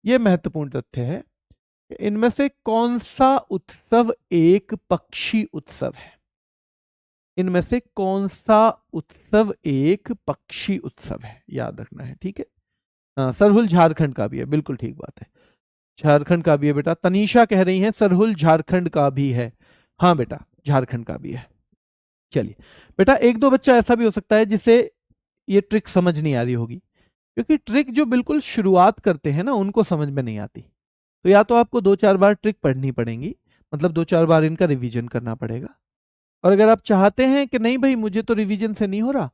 यह महत्वपूर्ण तथ्य है, इनमें से कौन सा उत्सव एक पक्षी उत्सव है, इनमें से कौन सा उत्सव एक पक्षी उत्सव है, याद रखना है, ठीक है। सरहुल झारखंड का भी है, बिल्कुल ठीक बात है, झारखंड का भी है बेटा। तनीषा कह रही है सरहुल झारखंड का भी है, हाँ बेटा झारखंड का भी है। चलिए बेटा, एक दो बच्चा ऐसा भी हो सकता है जिसे ये ट्रिक समझ नहीं आ रही होगी, क्योंकि ट्रिक जो बिल्कुल शुरुआत करते हैं ना उनको समझ में नहीं आती। तो या तो आपको 2-4 बार ट्रिक पढ़नी पड़ेगी, मतलब 2-4 बार इनका रिवीजन करना पड़ेगा। और अगर आप चाहते हैं कि नहीं भाई मुझे तो रिवीजन से नहीं हो रहा,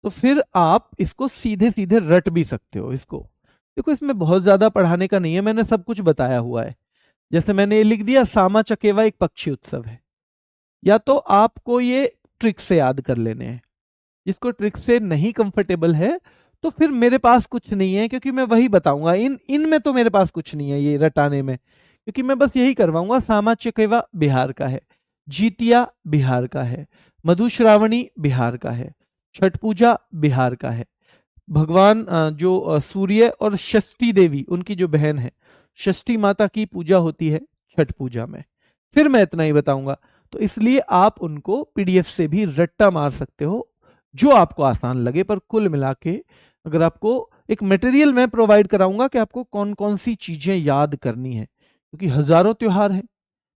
तो फिर आप इसको सीधे सीधे रट भी सकते हो इसको। देखो इसमें बहुत ज्यादा पढ़ाने का नहीं है, मैंने सब कुछ बताया हुआ है। जैसे मैंने ये लिख दिया सामा चकेवा एक पक्षी उत्सव है, या तो आपको ये ट्रिक से याद कर लेने हैं। जिसको ट्रिक से नहीं कंफर्टेबल है तो फिर मेरे पास कुछ नहीं है, क्योंकि मैं वही बताऊंगा। इनमें तो मेरे पास कुछ नहीं है ये रटाने में, क्योंकि मैं बस यही करवाऊंगा। सामा चकेवा बिहार का है, जीतिया बिहार का है, मधुश्रावणी बिहार का है, छठ पूजा बिहार का है, भगवान जो सूर्य और षष्ठी देवी उनकी जो बहन है षष्ठी माता की पूजा होती है छठ पूजा में, फिर मैं इतना ही बताऊंगा। तो इसलिए आप उनको पीडीएफ से भी रट्टा मार सकते हो, जो आपको आसान लगे। पर कुल मिला के अगर आपको एक मटेरियल मैं प्रोवाइड कराऊंगा कि आपको कौन कौन सी चीजें याद करनी है, क्योंकि हजारों त्योहार हैं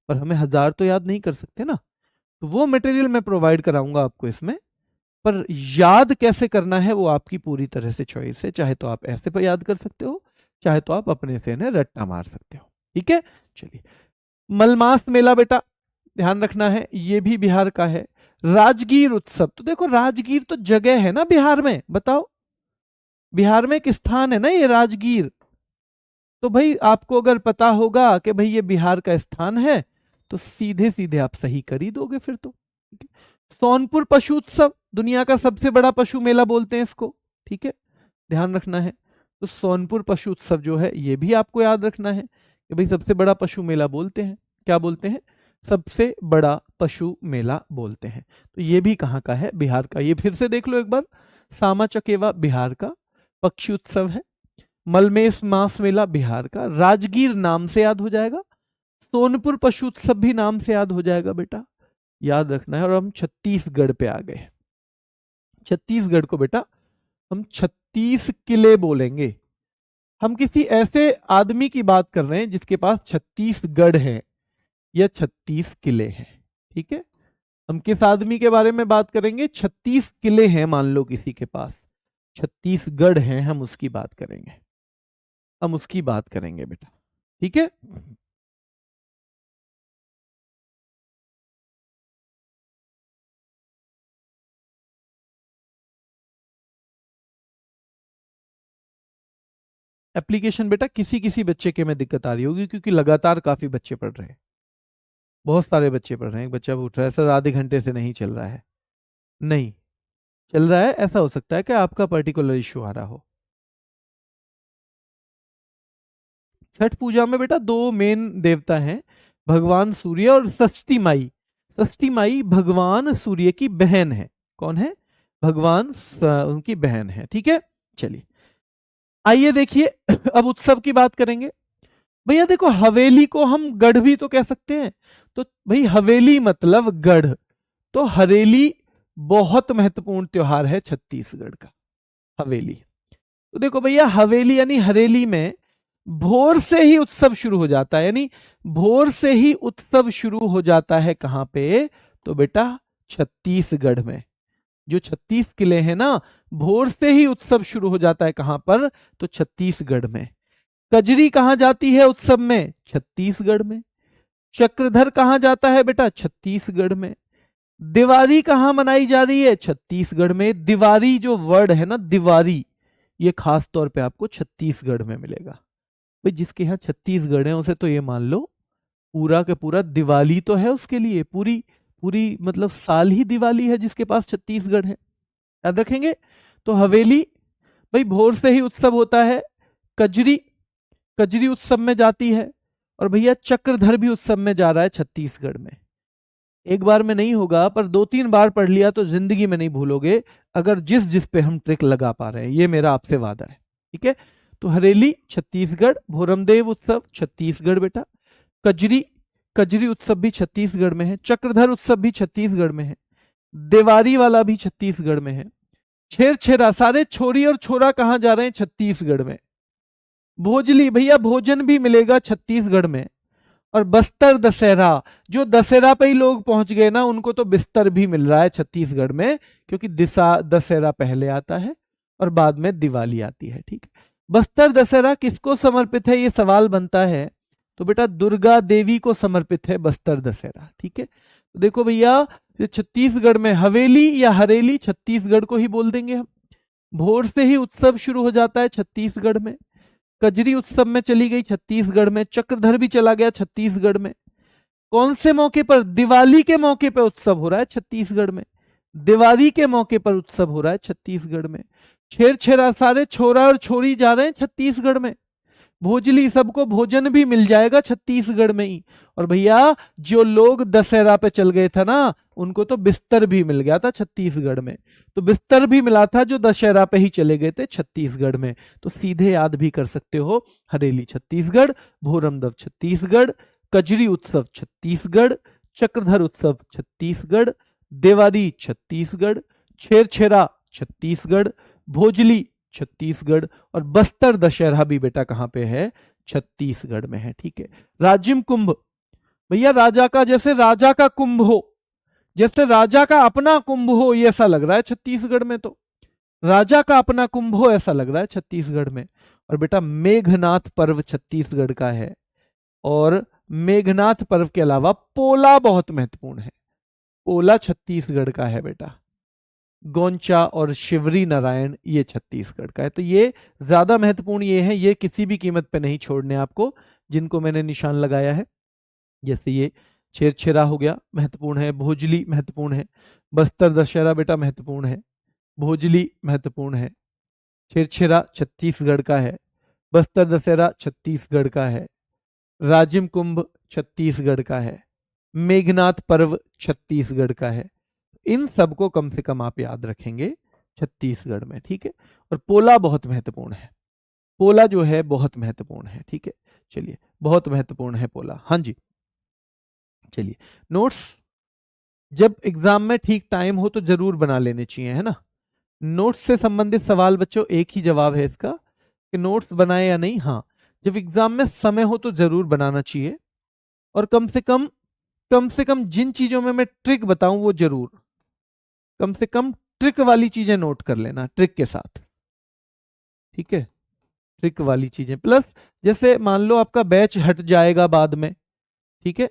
पर हमें हजार तो याद नहीं कर सकते ना, तो वो मटेरियल मैं प्रोवाइड कराऊंगा आपको इसमें। पर याद कैसे करना है वो आपकी पूरी तरह से चॉइस है, चाहे तो आप ऐसे पर याद कर सकते हो, चाहे तो आप अपने से इन्हें रट्टा मार सकते हो। ठीक है, चलिए। मलमास मेला बेटा ध्यान रखना है, ये भी बिहार का है। राजगीर उत्सव, तो देखो राजगीर तो जगह है ना बिहार में, बताओ बिहार में एक स्थान है ना ये राजगीर, तो भाई आपको अगर पता होगा कि भाई ये बिहार का स्थान है तो सीधे सीधे आप सही कर ही दोगे फिर तो। ठीक है? सोनपुर पशु उत्सव, दुनिया का सबसे बड़ा पशु मेला बोलते हैं इसको। ठीक है, ध्यान रखना है। तो सोनपुर पशु उत्सव जो है ये भी आपको याद रखना है कि भाई सबसे बड़ा पशु मेला बोलते हैं, क्या बोलते हैं, सबसे बड़ा पशु मेला बोलते हैं। तो ये भी कहाँ का है, बिहार का। ये फिर से देख लो एक बार, सामा चकेवा बिहार का पक्षी उत्सव है, मलमेस मास मेला बिहार का, राजगीर नाम से याद हो जाएगा, सोनपुर पशु उत्सव भी नाम से याद हो जाएगा बेटा, याद रखना है। और हम छत्तीसगढ़ पे आ गए। छत्तीसगढ़ को बेटा हम 36 किले बोलेंगे। हम किसी ऐसे आदमी की बात कर रहे हैं जिसके पास छत्तीसगढ़ है या 36 किले हैं। ठीक है, हम किस आदमी के बारे में बात करेंगे, 36 किले हैं मान लो किसी के पास, छत्तीसगढ़ है, हम उसकी बात करेंगे, हम उसकी बात करेंगे बेटा। ठीक है, एप्लीकेशन बेटा किसी किसी बच्चे के में दिक्कत आ रही होगी क्योंकि लगातार काफी बच्चे पढ़ रहे हैं, बहुत सारे बच्चे पढ़ रहे हैं। एक बच्चा पूछ रहा है सर आधे घंटे से नहीं चल रहा है, नहीं चल रहा है, ऐसा हो सकता है कि आपका पर्टिकुलर इश्यू आ रहा हो। छठ पूजा में बेटा दो मेन देवता हैं, भगवान सूर्य और षष्ठी माई। षष्ठी माई भगवान सूर्य की बहन है। कौन है, उनकी बहन है। ठीक है, चलिए आइए देखिए अब उत्सव की बात करेंगे। भैया देखो हवेली को हम गढ़ भी तो कह सकते हैं, तो भाई हवेली मतलब गढ़, तो हरेली बहुत महत्वपूर्ण त्योहार है छत्तीसगढ़ का, हवेली। तो देखो भैया हवेली यानी हरेली में भोर से ही उत्सव शुरू हो जाता है, यानी भोर से ही उत्सव शुरू हो जाता है कहां पे, तो बेटा छत्तीसगढ़ में। जो 36 किले हैं ना, भोर से ही उत्सव शुरू हो जाता है कहां पर, तो छत्तीसगढ़ में। कजरी कहां जाती है उत्सव में, छत्तीसगढ़ में। चक्रधर कहां जाता है बेटा, छत्तीसगढ़ में। दिवाली कहां मनाई जा रही है, छत्तीसगढ़ में। दिवाली जो वर्ड है ना, दिवाली, ये खास तौर पे आपको छत्तीसगढ़ में मिलेगा। भाई जिसके यहाँ छत्तीसगढ़ है उसे तो ये मान लो पूरा का पूरा दिवाली तो है उसके लिए, पूरी पूरी मतलब साल ही दिवाली है जिसके पास छत्तीसगढ़ है, याद रखेंगे। तो हवेली भाई भोर से ही उत्सव होता है। कजरी, कजरी उत्सव में जाती है। और भैया चक्रधर भी उत्सव में जा रहा है छत्तीसगढ़ में। एक बार में नहीं होगा पर दो तीन बार पढ़ लिया तो जिंदगी में नहीं भूलोगे, अगर जिस जिस पे हम ट्रिक लगा पा रहे हैं, ये मेरा आपसे वादा है। ठीक है, तो हरेली छत्तीसगढ़, भोरमदेव उत्सव छत्तीसगढ़ बेटा, कजरी, कजरी उत्सव भी छत्तीसगढ़ में है, चक्रधर उत्सव भी छत्तीसगढ़ में है, देवारी वाला भी छत्तीसगढ़ में है। छेरछेरा, सारे छोरी और छोरा कहां जा रहे हैं, छत्तीसगढ़ में। भोजली, भैया भोजन भी मिलेगा छत्तीसगढ़ में। और बस्तर दशहरा, जो दशहरा पे ही लोग पहुंच गए ना, उनको तो बिस्तर भी मिल रहा है छत्तीसगढ़ में, क्योंकि दिशा दशहरा पहले आता है और बाद में दिवाली आती है। ठीक है, बस्तर दशहरा किसको समर्पित है, ये सवाल बनता है, तो बेटा दुर्गा देवी को समर्पित है बस्तर दशहरा। ठीक है, तो देखो भैया छत्तीसगढ़ में हवेली या हरेली, छत्तीसगढ़ को ही बोल देंगे हम। भोर से ही उत्सव शुरू हो जाता है छत्तीसगढ़ में। कजरी उत्सव में चली गई छत्तीसगढ़ में, चक्रधर भी चला गया छत्तीसगढ़ में। कौन से मौके पर, दिवाली के मौके पर उत्सव हो रहा है छत्तीसगढ़ में, दिवाली के मौके पर उत्सव हो रहा है छत्तीसगढ़ में। छेरछेरा, सारे छोरा और छोरी जा रहे हैं छत्तीसगढ़ में। भोजली, सबको भोजन भी मिल जाएगा छत्तीसगढ़ में ही। और भैया जो लोग दशहरा पे चल गए थे ना, उनको तो बिस्तर भी मिल गया था छत्तीसगढ़ में, तो बिस्तर भी मिला था जो दशहरा पे ही चले गए थे छत्तीसगढ़ में। तो सीधे याद भी कर सकते हो, हरेली छत्तीसगढ़, भोरमदेव छत्तीसगढ़, कजरी उत्सव छत्तीसगढ़, चक्रधर उत्सव छत्तीसगढ़, देवारी छत्तीसगढ़, छेरछेरा छत्तीसगढ़, भोजली छत्तीसगढ़। और बस्तर दशहरा भी बेटा कहाँ पे है? छत्तीसगढ़ में है। ठीक है। राजिम कुंभ, भैया राजा का, जैसे राजा का कुंभ हो, जैसे राजा का अपना कुंभ हो, ये ऐसा लग रहा है छत्तीसगढ़ में, तो राजा का अपना कुंभ हो ऐसा लग रहा है छत्तीसगढ़ में। और बेटा मेघनाथ पर्व छत्तीसगढ़ का है। और मेघनाथ पर्व के अलावा पोला बहुत महत्वपूर्ण है। पोला छत्तीसगढ़ का है बेटा। गोंचा और शिवरी नारायण ये छत्तीसगढ़ का है। तो ये ज्यादा महत्वपूर्ण ये है, ये किसी भी कीमत पे नहीं छोड़ने आपको, जिनको मैंने निशान लगाया है। जैसे ये छेरछेरा हो गया, महत्वपूर्ण है। भोजली महत्वपूर्ण है। बस्तर दशहरा बेटा महत्वपूर्ण है। भोजली महत्वपूर्ण है। छेरछेरा छत्तीसगढ़ का है। बस्तर दशहरा छत्तीसगढ़ का है। राजिम कुंभ छत्तीसगढ़ का है। मेघनाथ पर्व छत्तीसगढ़ का है। इन सबको कम से कम आप याद रखेंगे छत्तीसगढ़ में। ठीक है। और पोला बहुत महत्वपूर्ण है। पोला जो है बहुत महत्वपूर्ण है। ठीक है, चलिए, बहुत महत्वपूर्ण है पोला। हाँ जी, चलिए। नोट्स जब एग्जाम में ठीक टाइम हो तो जरूर बना लेने चाहिए, है ना। नोट्स से संबंधित सवाल बच्चों एक ही जवाब है इसका कि नोट्स बनाए या नहीं। हाँ, जब एग्जाम में समय हो तो जरूर बनाना चाहिए। और कम से कम जिन चीजों में मैं ट्रिक बताऊं वो जरूर, कम से कम ट्रिक वाली चीजें नोट कर लेना ट्रिक के साथ। ठीक है, ट्रिक वाली चीजें प्लस, जैसे मान लो आपका बैच हट जाएगा बाद में, ठीक है,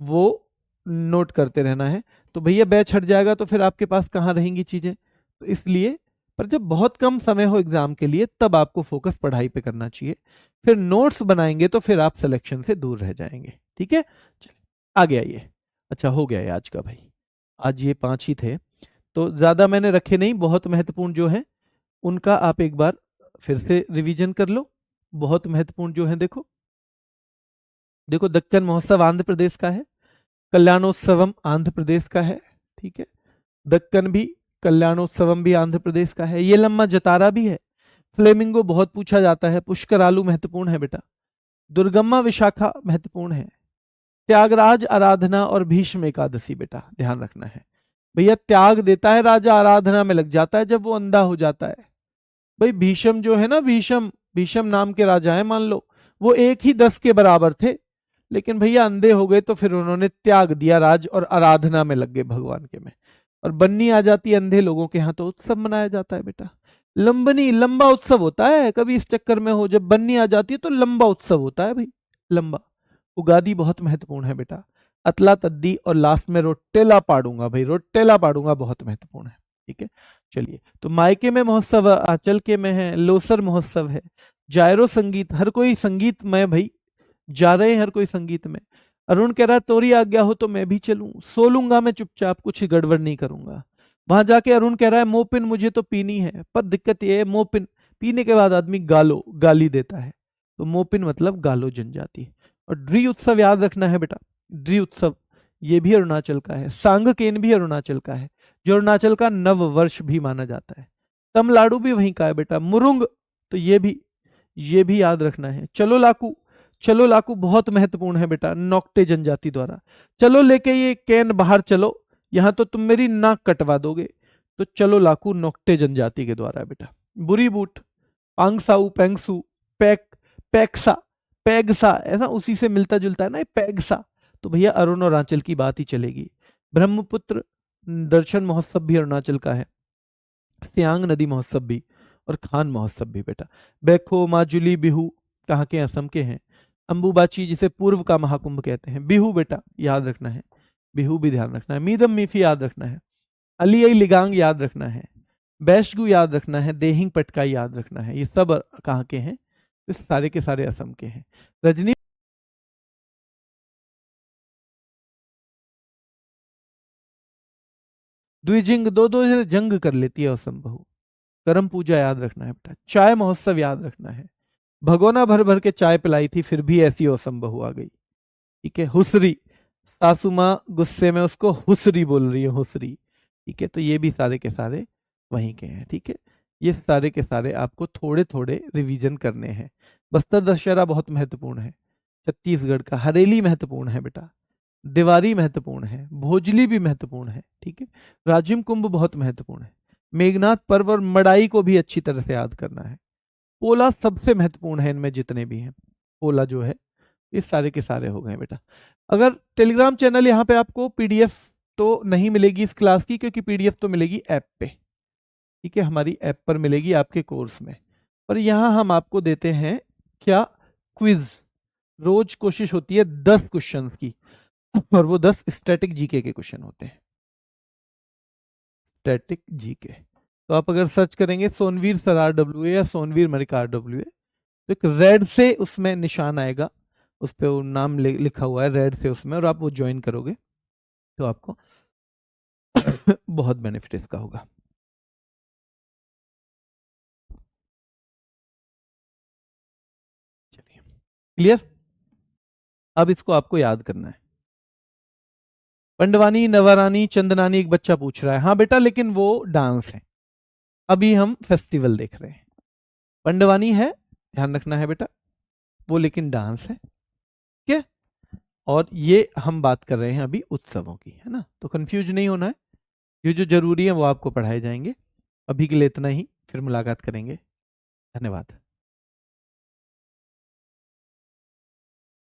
वो नोट करते रहना है। तो भैया बैच हट जाएगा तो फिर आपके पास कहाँ रहेंगी चीजें, तो इसलिए। पर जब बहुत कम समय हो एग्जाम के लिए तब आपको फोकस पढ़ाई पे करना चाहिए। फिर नोट्स बनाएंगे तो फिर आप सिलेक्शन से दूर रह जाएंगे। ठीक है, चलिए आगे आइए। अच्छा हो गया ये आज का भाई, आज ये 5 ही थे तो ज्यादा मैंने रखे नहीं। बहुत महत्वपूर्ण जो है उनका आप एक बार फिर से रिवीजन कर लो। बहुत महत्वपूर्ण जो है, देखो देखो, दक्कन महोत्सव आंध्र प्रदेश का है। कल्याणोत्सवम आंध्र प्रदेश का है। ठीक है, दक्कन भी, कल्याणोत्सवम भी आंध्र प्रदेश का है। ये लम्मा जतारा भी है। फ्लेमिंगो बहुत पूछा जाता है। पुष्कर आलू महत्वपूर्ण है बेटा। दुर्गम्मा विशाखा महत्वपूर्ण है। त्यागराज आराधना और भीष्म एकादशी बेटा ध्यान रखना है। भैया त्याग देता है राजा, आराधना में लग जाता है जब वो अंधा हो जाता है। भाई भीष्म जो है ना, भीष्म भीष्म नाम के राजा है, मान लो वो 1 ही 10 के बराबर थे, लेकिन भैया अंधे हो गए तो फिर उन्होंने त्याग दिया राज और आराधना में लग गए भगवान के में। और बन्नी आ जाती है अंधे लोगों के यहाँ तो उत्सव मनाया जाता है बेटा। लंबनी, लंबा उत्सव होता है। कभी इस चक्कर में हो, जब बन्नी आ जाती है तो लंबा उत्सव होता है भाई, लंबा। उगादी बहुत महत्वपूर्ण है बेटा। अतला तद्दी और लास्ट में रोटेला पाड़ूंगा भाई, रोटेला पाड़ूंगा बहुत महत्वपूर्ण है। ठीक है, चलिए। तो मायके में महोत्सव, आंचल के में है, लोसर महोत्सव है, जायरो संगीत, हर कोई संगीत में भाई जा रहे हैं, हर कोई संगीत में। अरुण कह रहा है तोरी आज्ञा हो तो मैं भी चलूं, सो लूंगा मैं चुपचाप, कुछ गड़बड़ नहीं करूंगा। वहां जाके अरुण कह रहा है मोपिन मुझे तो पीनी है, पर दिक्कत ये है मोपिन पीने के बाद आदमी गाली देता है, तो मोपिन मतलब गालो जनजाति। और ड्री उत्सव याद रखना है बेटा, ड्री उत्सव ये भी अरुणाचल का है। सांगकेन भी अरुणाचल का है, जो अरुणाचल का नव वर्ष भी माना जाता है। तमलाडू भी वहीं का है बेटा। मुरुंग तो ये भी याद रखना है। चलो लाकू, चलो लाकू बहुत महत्वपूर्ण है बेटा, नौक्टे जनजाति द्वारा। चलो लेके ये कैन बाहर चलो, यहां तो तुम मेरी नाक कटवा दोगे, तो चलो लाकू नौक्टे जनजाति के द्वारा है बेटा। बुरी बूट, पांगसाऊ, पेंगसू, पैक्सा, पैगसा, ऐसा उसी से मिलता जुलता है ना पैगसा, तो भैया अरुण और आंचल की बात ही चलेगी। ब्रह्मपुत्र दर्शन महोत्सव भी अरुणाचल का है। सियांग नदी महोत्सव भी, और खान महोत्सव भी बेटा। बैखो, माजुली, बिहू कहाँ के? असम के हैं। अंबुबाची जिसे पूर्व का महाकुंभ कहते हैं। बिहू बेटा याद रखना है, बिहू भी ध्यान रखना है। मीदम मीफी याद रखना है। अली लिगांग याद रखना है। बैशगु याद रखना है। देहिंग पटकाई याद रखना है। ये सब कहाँ के हैं? इस सारे के सारे असम के हैं। रजनी द्विजिंग, दो जंग कर लेती है असम बहू। करम पूजा याद रखना है बेटा। चाय महोत्सव याद रखना है। भगोना भर भर के चाय पिलाई थी फिर भी ऐसी असम बहू आ गई। ठीक है। हुसरी, सासू माँ गुस्से में उसको हुसरी बोल रही है, हुसरी। ठीक है, तो ये भी सारे के सारे वहीं के हैं। ठीक है, ये सारे के सारे आपको थोड़े थोड़े रिवीजन करने हैं। बस्तर दशहरा बहुत महत्वपूर्ण है छत्तीसगढ़ का। हरेली महत्वपूर्ण है बेटा। दिवारी महत्वपूर्ण है। भोजली भी महत्वपूर्ण है। ठीक है, राजिम कुंभ बहुत महत्वपूर्ण है। मेघनाथ पर्व और मड़ाई को भी अच्छी तरह से याद करना है। पोला सबसे महत्वपूर्ण है इनमें जितने भी हैं। पोला जो है ये सारे के सारे हो गए बेटा। अगर टेलीग्राम चैनल यहाँ पे आपको पीडीएफ तो नहीं मिलेगी इस क्लास की, क्योंकि पीडीएफ तो मिलेगी ऐप पे, ठीक है, हमारी ऐप पर मिलेगी आपके कोर्स में। और यहाँ हम आपको देते हैं क्या, क्विज। रोज कोशिश होती है 10 क्वेश्चंस की, और वो 10 स्टैटिक जीके के क्वेश्चन होते हैं, स्टैटिक जीके। तो आप अगर सर्च करेंगे सोनवीर सरार डब्ल्यूए या सोनवीर मरिकार डब्ल्यूए, तो एक रेड से उसमें निशान आएगा, उस पर वो नाम लिखा हुआ है रेड से उसमें, और आप वो ज्वाइन करोगे तो आपको बहुत बेनिफिट इसका होगा। चलिए, क्लियर। अब इसको आपको याद करना है। पंडवानी, नवारानी, चंदनानी, एक बच्चा पूछ रहा है। हाँ बेटा, लेकिन वो डांस है, अभी हम फेस्टिवल देख रहे हैं। पंडवानी है, ध्यान रखना है बेटा, वो लेकिन डांस है, ठीक है। और ये हम बात कर रहे हैं अभी उत्सवों की, है ना, तो कंफ्यूज नहीं होना है। ये जो जरूरी है वो आपको पढ़ाए जाएंगे। अभी के लिए इतना ही, फिर मुलाकात करेंगे। धन्यवाद।